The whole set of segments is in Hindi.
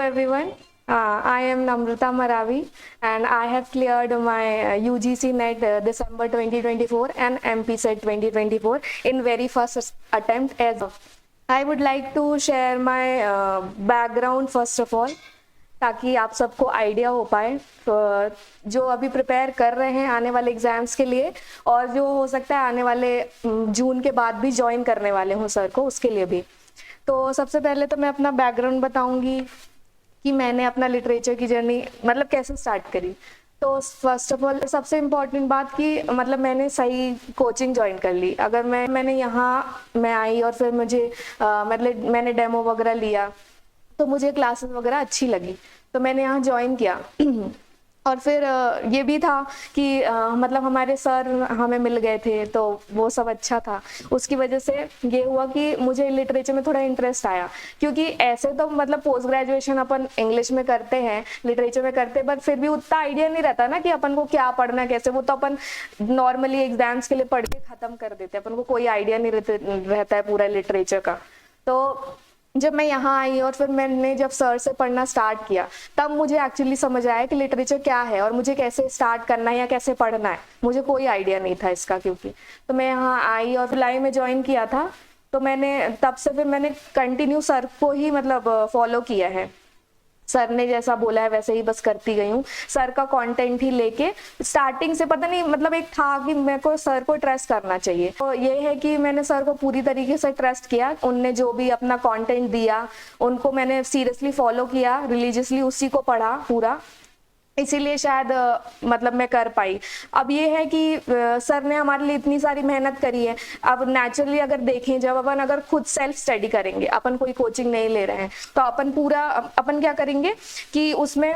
everyone. I am Namrata Maravi and I have cleared my UGC NET December 2024 and MPSET 2024 in very first attempt. As I would like to share my background first of all, ताकि आप सबको आइडिया हो पाए जो अभी प्रिपेयर कर रहे हैं आने वाले एग्जाम्स के लिए, और जो हो सकता है आने वाले जून के बाद भी ज्वाइन करने वाले हों सर को, उसके लिए भी। तो सबसे पहले तो मैं अपना बैकग्राउंड बताऊंगी कि मैंने अपना लिटरेचर की जर्नी मतलब कैसे स्टार्ट करी। तो फर्स्ट ऑफ ऑल सबसे इम्पॉर्टेंट बात कि मतलब मैंने सही कोचिंग ज्वाइन कर ली। अगर मैंने यहाँ मैं आई और फिर मुझे मतलब मैंने डेमो वगैरह लिया तो मुझे क्लासेस वगैरह अच्छी लगी तो मैंने यहाँ ज्वाइन किया। और फिर ये भी था कि मतलब हमारे सर हमें मिल गए थे तो वो सब अच्छा था। उसकी वजह से ये हुआ कि मुझे लिटरेचर में थोड़ा इंटरेस्ट आया, क्योंकि ऐसे तो मतलब पोस्ट ग्रेजुएशन अपन इंग्लिश में करते हैं, लिटरेचर में करते हैं, बट फिर भी उतना आइडिया नहीं रहता ना कि अपन को क्या पढ़ना है कैसे। वो तो अपन नॉर्मली एग्जाम्स के लिए पढ़ के खत्म कर देते हैं, अपन को कोई आइडिया नहीं रहता है पूरा लिटरेचर का। तो जब मैं यहाँ आई और फिर मैंने जब सर से पढ़ना स्टार्ट किया तब मुझे एक्चुअली समझ आया कि लिटरेचर क्या है और मुझे कैसे स्टार्ट करना है या कैसे पढ़ना है। मुझे कोई आइडिया नहीं था इसका, क्योंकि तो मैं यहाँ आई और जुलाई में ज्वाइन किया था। तो मैंने तब से फिर मैंने कंटिन्यू सर को ही मतलब फॉलो किया है। सर ने जैसा बोला है वैसे ही बस करती गई हूँ। सर का कंटेंट ही लेके स्टार्टिंग से पता नहीं मतलब एक था कि मेरे को सर को ट्रस्ट करना चाहिए। तो ये है कि मैंने सर को पूरी तरीके से ट्रस्ट किया। उनने जो भी अपना कंटेंट दिया उनको मैंने सीरियसली फॉलो किया, रिलीजियसली उसी को पढ़ा पूरा, इसीलिए शायद मतलब मैं कर पाई। अब ये है कि सर ने हमारे लिए इतनी सारी मेहनत करी है। अब नेचुरली अगर देखें, जब अपन अगर खुद सेल्फ स्टडी करेंगे, अपन कोई कोचिंग नहीं ले रहे हैं, तो अपन क्या करेंगे कि उसमें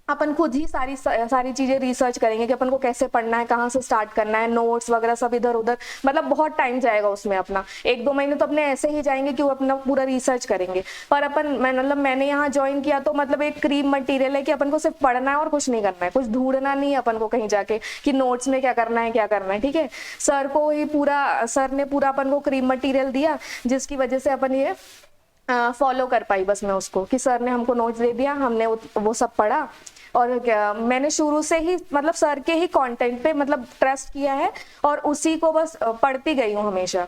अपन खुद ही सारी चीजें रिसर्च करेंगे कि अपन को कैसे पढ़ना है, कहाँ से स्टार्ट करना है, नोट्स वगैरह सब इधर उधर, मतलब बहुत टाइम जाएगा उसमें अपना। 1-2 महीने तो अपने ऐसे ही जाएंगे कि वो अपना पूरा रिसर्च करेंगे। पर मैंने यहाँ ज्वाइन किया तो मतलब एक क्रीम मटेरियल है कि अपन को सिर्फ पढ़ना है और कुछ नहीं करना है, कुछ ढूंढना नहीं है अपन को कहीं जाके कि नोट्स में क्या करना है, ठीक है। सर ने पूरा अपन को क्रीम मटीरियल दिया, जिसकी वजह से अपन ये फॉलो कर पाई बस मैं उसको, कि सर ने हमको नोट्स दे दिया, हमने वो सब पढ़ा। और क्या मैंने शुरू से ही मतलब सर के ही कंटेंट पे मतलब ट्रस्ट किया है और उसी को बस पढ़ती गई हूँ हमेशा,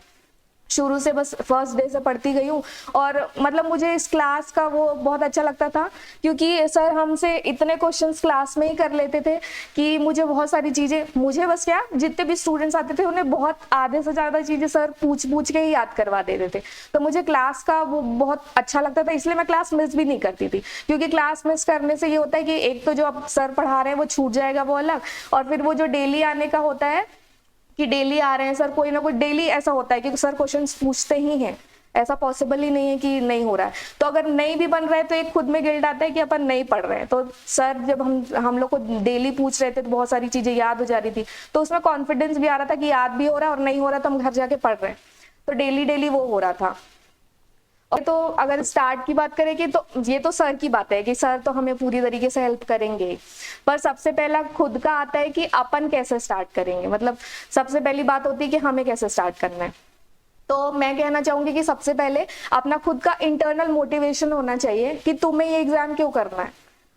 शुरू से बस फर्स्ट डे से पढ़ती गई हूँ। और मतलब मुझे इस क्लास का वो बहुत अच्छा लगता था, क्योंकि सर हमसे इतने क्वेश्चंस क्लास में ही कर लेते थे कि मुझे बहुत सारी चीज़ें, मुझे बस क्या जितने भी स्टूडेंट्स आते थे उन्हें बहुत आधे से ज़्यादा चीज़ें सर पूछ के ही याद करवा देते थे। तो मुझे क्लास का वो बहुत अच्छा लगता था, इसलिए मैं क्लास मिस भी नहीं करती थी। क्योंकि क्लास मिस करने से ये होता है कि एक तो जो अब सर पढ़ा रहे हैं वो छूट जाएगा, वो अलग, और फिर वो जो डेली आने का होता है कि डेली आ रहे हैं सर, कोई ना कोई डेली ऐसा होता है कि सर क्वेश्चंस पूछते ही हैं, ऐसा पॉसिबल ही नहीं है कि नहीं हो रहा है। तो अगर नहीं भी बन रहा है तो एक खुद में गिल्ट आता है कि अपन नहीं पढ़ रहे हैं। तो सर जब हम लोग को डेली पूछ रहे थे तो बहुत सारी चीजें याद हो जा रही थी, तो उसमें कॉन्फिडेंस भी आ रहा था कि याद भी हो रहा है और नहीं हो रहा तो हम घर जाके पढ़ रहे हैं। तो डेली वो हो रहा था। और तो अगर स्टार्ट की बात करें कि तो ये तो सर की बात है कि सर तो हमें पूरी तरीके से हेल्प करेंगे, पर सबसे पहला खुद का आता है कि अपन कैसे स्टार्ट करेंगे। मतलब सबसे पहली बात होती है कि हमें कैसे स्टार्ट करना है। तो मैं कहना चाहूंगी कि सबसे पहले अपना खुद का इंटरनल मोटिवेशन होना चाहिए कि तुम्हें ये एग्जाम क्यों करना है,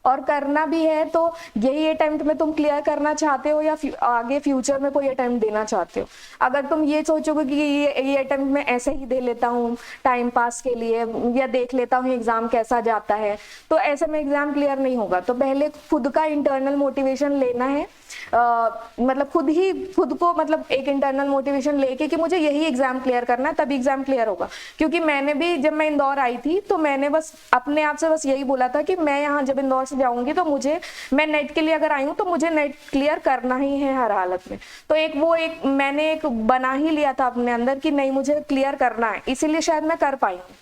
और करना भी है तो यही अटेम्प्ट में तुम क्लियर करना चाहते हो या आगे फ्यूचर में कोई अटेम्प्ट देना चाहते हो। अगर तुम ये सोचोगे कि ये अटेम्प्ट मैं ऐसे ही दे लेता हूँ टाइम पास के लिए या देख लेता हूँ एग्जाम कैसा जाता है, तो ऐसे में एग्जाम क्लियर नहीं होगा। तो पहले खुद का इंटरनल मोटिवेशन लेना है, मतलब खुद को मतलब एक इंटरनल मोटिवेशन लेके कि मुझे यही एग्जाम क्लियर करना है, तभी एग्जाम क्लियर होगा। क्योंकि मैंने भी जब मैं इंदौर आई थी तो मैंने बस अपने आप से बस यही बोला था कि मैं यहाँ जब इंदौर से जाऊंगी तो मैं नेट के लिए अगर आई हूँ तो मुझे नेट क्लियर करना ही है हर हालत में। तो मैंने एक बना ही लिया था अपने अंदर कि नहीं मुझे क्लियर करना है, इसीलिए शायद मैं कर पाई हूँ।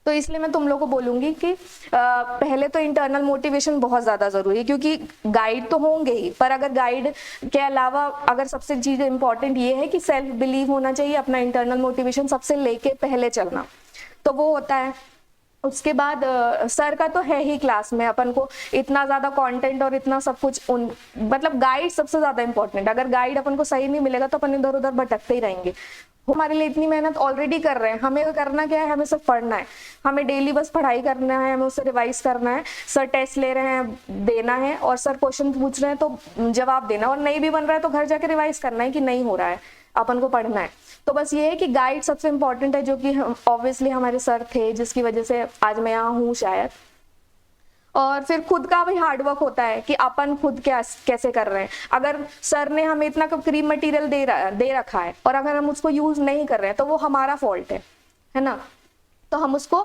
तो इसलिए मैं तुम लोगों को बोलूंगी कि पहले तो इंटरनल मोटिवेशन बहुत ज्यादा जरूरी है, क्योंकि गाइड तो होंगे ही, पर अगर गाइड के अलावा अगर सबसे चीज इंपॉर्टेंट ये है कि सेल्फ बिलीव होना चाहिए, अपना इंटरनल मोटिवेशन सबसे लेके पहले चलना, तो वो होता है। उसके बाद सर का तो है ही क्लास में अपन को इतना ज्यादा कंटेंट और इतना सब कुछ मतलब गाइड सबसे ज्यादा इंपॉर्टेंट। अगर गाइड अपन को सही नहीं मिलेगा तो अपन इधर उधर भटकते ही रहेंगे। हमारे लिए इतनी मेहनत ऑलरेडी कर रहे हैं, हमें करना क्या है, हमें सिर्फ पढ़ना है, हमें डेली बस पढ़ाई करना है, हमें उससे रिवाइज करना है। सर टेस्ट ले रहे हैं, देना है, और सर क्वेश्चन पूछ रहे हैं तो जवाब देना, और नहीं भी बन रहा है तो घर जाके रिवाइज करना है कि नहीं हो रहा है, अपन को पढ़ना है। तो बस ये है कि गाइड सबसे इम्पोर्टेंट है, जो कि ऑब्वियसली हमारे सर थे, जिसकी वजह से आज मैं यहाँ हूँ शायद। और फिर खुद का भी हार्डवर्क होता है कि अपन खुद क्या कैसे कर रहे हैं। अगर सर ने हमें इतना क्रीम मटेरियल दे रखा है और अगर हम उसको यूज नहीं कर रहे हैं तो वो हमारा फॉल्ट है ना। तो हम उसको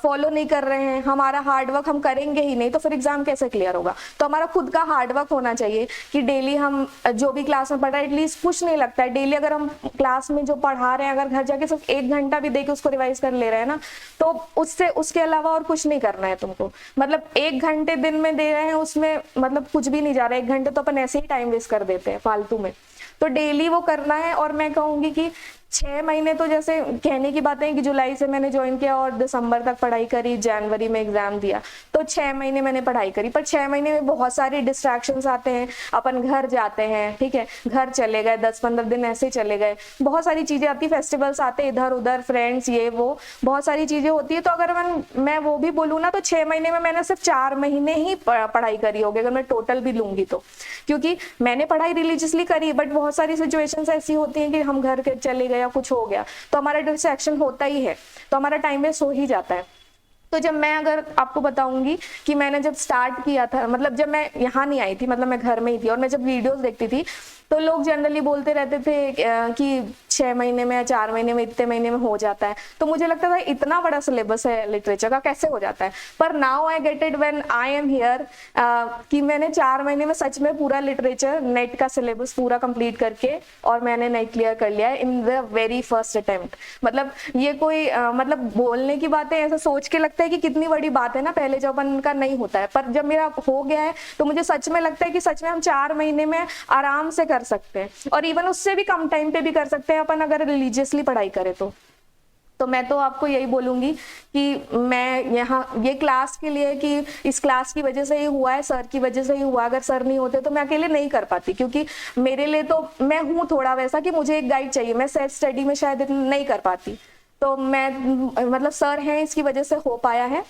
फॉलो नहीं कर रहे हैं, हमारा हार्डवर्क हम करेंगे ही नहीं, तो फिर एग्जाम कैसे क्लियर होगा। तो हमारा खुद का हार्डवर्क होना चाहिए कि डेली हम जो भी क्लास में पढ़ रहे हैं, एटलीस्ट कुछ नहीं लगता है डेली अगर हम क्लास में जो पढ़ा रहे हैं, अगर घर जाके सिर्फ 1 घंटा भी देके उसको रिवाइज कर ले रहे हैं ना, तो उससे उसके अलावा और कुछ नहीं करना है तुमको। मतलब 1 घंटे दिन में दे रहे हैं, उसमें मतलब कुछ भी नहीं जा रहा है। 1 घंटे तो अपन ऐसे ही टाइम वेस्ट कर देते हैं फालतू में। तो डेली वो करना है। और मैं कहूंगी कि 6 महीने तो जैसे कहने की बातें हैं कि जुलाई से मैंने ज्वाइन किया और दिसंबर तक पढ़ाई करी, जनवरी में एग्जाम दिया, तो 6 महीने मैंने पढ़ाई करी। पर 6 महीने में बहुत सारे डिस्ट्रैक्शंस आते हैं, अपन घर जाते हैं, ठीक है, घर चले गए, 10-15 दिन ऐसे चले गए, बहुत सारी चीजें आती, फेस्टिवल्स आते हैं इधर उधर, फ्रेंड्स, ये वो बहुत सारी चीजें होती है। तो अगर मैं वो भी बोलूँ ना, तो 6 महीने में मैंने सिर्फ 4 महीने ही पढ़ाई करी होगी अगर मैं टोटल भी लूंगी तो। क्योंकि मैंने पढ़ाई रिलीजियसली करी, बट बहुत सारी सिचुएशंस ऐसी होती हैं कि हम घर के चले गए या कुछ हो गया, तो हमारा डिस्ट्रैक्शन होता ही है, तो हमारा टाइम वेस्ट हो ही जाता है। तो जब मैं अगर आपको बताऊंगी कि मैंने जब स्टार्ट किया था, मतलब जब मैं यहाँ नहीं आई थी, मतलब मैं घर में ही थी, और मैं जब वीडियोस देखती थी तो लोग जनरली बोलते रहते थे कि 6 महीने में या 4 महीने में, इतने महीने में हो जाता है। तो मुझे लगता था इतना बड़ा सिलेबस है लिटरेचर का, कैसे हो जाता है। पर now I get it when I am here कि मैंने 4 महीने में सच में पूरा लिटरेचर नेट का सिलेबस पूरा कंप्लीट करके और मैंने नेट क्लियर कर लिया है in the very first attempt. मतलब ये कोई मतलब बोलने की बातें ऐसा सोच के लगता है कि कितनी बड़ी बात है ना, पहले जब अपन का नहीं होता है, पर जब मेरा हो गया है तो मुझे सच में लगता है कि सच में हम 4 महीने में आराम से कर सकते हैं, और इवन उससे भी कम टाइम पे भी कर सकते हैं अपन अगर रिलीजियसली पढ़ाई करें तो मैं तो आपको यही बोलूंगी कि मैं यहाँ ये क्लास के लिए कि इस क्लास की वजह से ही हुआ है, सर की वजह से ही हुआ। अगर सर नहीं होते तो मैं अकेले नहीं कर पाती, क्योंकि मेरे लिए तो मैं हूँ थोड़ा वैसा कि मुझे एक गाइड चाहिए, मैं सेल्फ स्टडी में शायद नहीं कर पाती, तो मैं मतलब सर हैं इसकी वजह से हो पाया है।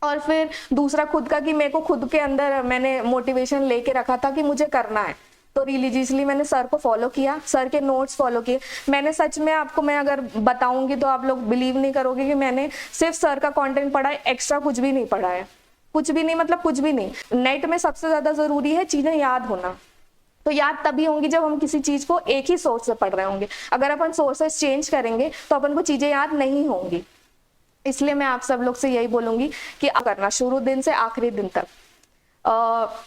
और फिर दूसरा खुद का कि मेरे को खुद के अंदर मैंने मोटिवेशन लेके रखा था कि मुझे करना है, तो रिलीजियसली मैंने सर को फॉलो किया, सर के नोट्स फॉलो किए। मैंने सच में आपको मैं अगर बताऊंगी तो आप लोग बिलीव नहीं करोगे कि मैंने सिर्फ सर का कंटेंट पढ़ा है, एक्स्ट्रा कुछ भी नहीं पढ़ा है, कुछ भी नहीं, मतलब कुछ भी नहीं। नेट में सबसे ज्यादा जरूरी है चीजें याद होना, तो याद तभी होंगी जब हम किसी चीज को एक ही सोर्स से पढ़ रहे होंगे। अगर अपन सोर्सेस चेंज करेंगे तो अपन को चीजें याद नहीं होंगी। इसलिए मैं आप सब लोग से यही बोलूंगी कि आप करना शुरू दिन से आखिरी दिन तक।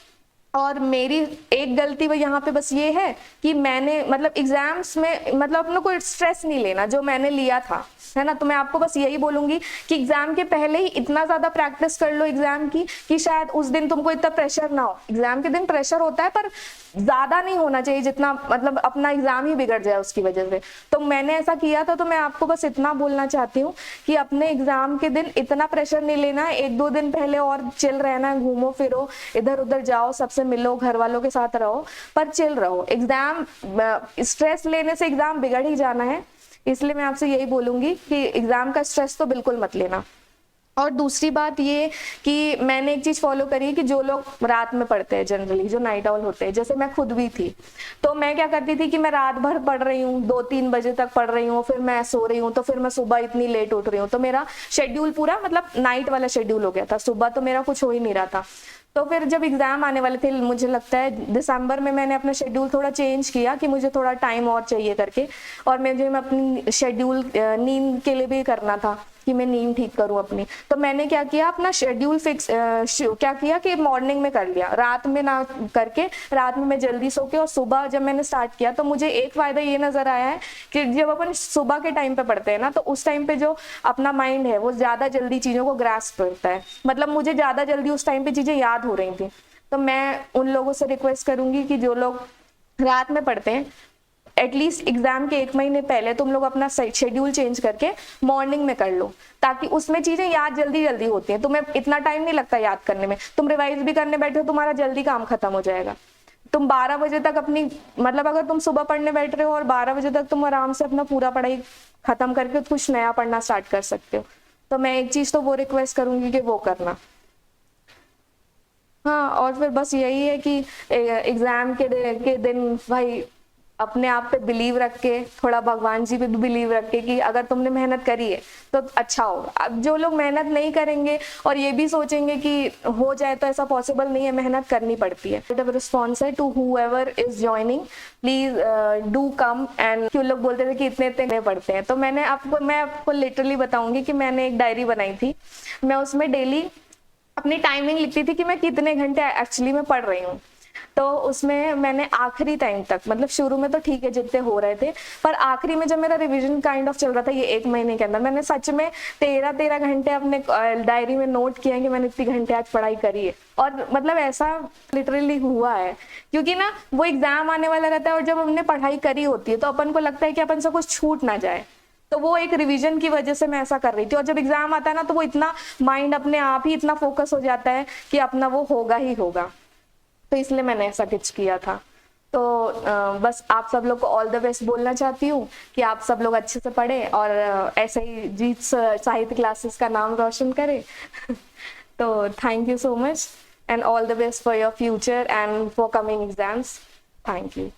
और मेरी एक गलती वो यहाँ पे बस ये है कि मैंने मतलब एग्जाम्स में मतलब अपने को स्ट्रेस नहीं लेना जो मैंने लिया था, है ना। तो मैं आपको बस यही बोलूंगी कि एग्जाम के पहले ही इतना ज्यादा प्रैक्टिस कर लो एग्जाम की कि शायद उस दिन तुमको इतना प्रेशर ना हो। एग्जाम के दिन प्रेशर होता है पर ज्यादा नहीं होना चाहिए जितना मतलब अपना एग्जाम ही बिगड़ जाए उसकी वजह से। तो मैंने ऐसा किया था, तो मैं आपको बस इतना बोलना चाहती हूँ कि अपने एग्जाम के दिन इतना प्रेशर नहीं लेना है। 1-2 दिन पहले और चिल रहना है, घूमो फिरो, इधर उधर जाओ, सबसे मिलो, घर वालों के साथ रहो, पर चिल रहो। एग्जाम स्ट्रेस लेने से एग्जाम बिगड़ ही जाना है। इसलिए मैं आपसे यही बोलूंगी कि एग्जाम का स्ट्रेस तो बिल्कुल मत लेना। और दूसरी बात ये कि मैंने एक चीज फॉलो करी कि जो लोग रात में पढ़ते हैं, जनरली जो नाइट आउल होते हैं, जैसे मैं खुद भी थी, तो मैं क्या करती थी कि मैं रात भर पढ़ रही हूँ, 2-3 बजे तक पढ़ रही हूँ, फिर मैं सो रही हूँ, तो फिर मैं सुबह इतनी लेट उठ रही हूँ, तो मेरा शेड्यूल पूरा मतलब नाइट वाला शेड्यूल हो गया था, सुबह तो मेरा कुछ हो ही नहीं रहा था। तो फिर जब एग्जाम आने वाले थे, मुझे लगता है दिसंबर में, मैंने अपना शेड्यूल थोड़ा चेंज किया कि मुझे थोड़ा टाइम और चाहिए करके, और मैं अपनी शेड्यूल नींद के लिए भी करना था कि मैं नींद ठीक करूं अपनी। तो मैंने क्या किया, अपना शेड्यूल फिक्स क्या किया कि मॉर्निंग में कर लिया, रात में ना करके रात में मैं जल्दी सो के, और सुबह जब मैंने स्टार्ट किया तो मुझे एक फायदा ये नजर आया है कि जब अपन सुबह के टाइम पे पढ़ते हैं ना, तो उस टाइम पे जो अपना माइंड है वो ज्यादा जल्दी चीजों को ग्रास्प करता है, मतलब मुझे ज्यादा जल्दी उस टाइम पे चीजें याद हो रही थी। तो मैं उन लोगों से रिक्वेस्ट करूंगी कि जो लोग रात में पढ़ते हैं, एटलीस्ट एग्जाम के 1 महीने पहले तुम लोग अपना शेड्यूल चेंज करके मॉर्निंग में कर लो, ताकि उसमें चीजें याद जल्दी जल्दी होती हैं, तुम्हें इतना टाइम नहीं लगता याद करने में, तुम रिवाइज भी करने बैठे हो, तुम्हारा जल्दी काम खत्म हो जाएगा। तुम 12 बजे तक अपनी, मतलब अगर तुम सुबह पढ़ने बैठ रहे हो और 12 बजे तक तुम आराम से अपना पूरा पढ़ाई खत्म करके कुछ नया पढ़ना स्टार्ट कर सकते हो। तो मैं एक चीज तो वो रिक्वेस्ट करूंगी कि वो करना। हाँ, और फिर बस यही है कि एग्जाम के दिन भाई अपने आप पे बिलीव रख के, थोड़ा भगवान जी पे भी बिलीव रख के कि अगर तुमने मेहनत करी है तो अच्छा होगा। अब जो लोग मेहनत नहीं करेंगे और ये भी सोचेंगे कि हो जाए, तो ऐसा पॉसिबल नहीं है, मेहनत करनी पड़ती है। रिस्पॉन्स है to whoever is joining, please do come. And क्यों लोग बोलते थे कि इतने इतने पढ़ते हैं, तो मैं आपको लिटरली बताऊंगी कि मैंने एक डायरी बनाई थी। मैं उसमें डेली अपनी टाइमिंग लिखती थी कि मैं कितने घंटे एक्चुअली में पढ़ रही हूँ। तो उसमें मैंने आखिरी टाइम तक, मतलब शुरू में तो ठीक है जितने हो रहे थे, पर आखिरी में जब मेरा रिवीजन काइंड ऑफ चल रहा था ये 1 महीने के अंदर, मैंने सच में 13 घंटे अपने डायरी में नोट किया कि मैंने इतनी घंटे आज पढ़ाई करी है। और मतलब ऐसा लिटरली हुआ है, क्योंकि ना वो एग्जाम आने वाला रहता है और जब हमने पढ़ाई करी होती है तो अपन को लगता है कि अपन से कुछ छूट ना जाए। तो वो एक रिवीजन की वजह से मैं ऐसा कर रही थी। और जब एग्जाम आता है ना तो वो इतना माइंड अपने आप ही इतना फोकस हो जाता है कि अपना वो होगा ही होगा। तो इसलिए मैंने ऐसा कुछ किया था। तो बस आप सब लोग को ऑल द बेस्ट बोलना चाहती हूँ कि आप सब लोग अच्छे से पढ़े और ऐसे ही जीत साहित्य क्लासेस का नाम रोशन करें। तो thank you so much and all the best for your future and for coming exams. Thank you.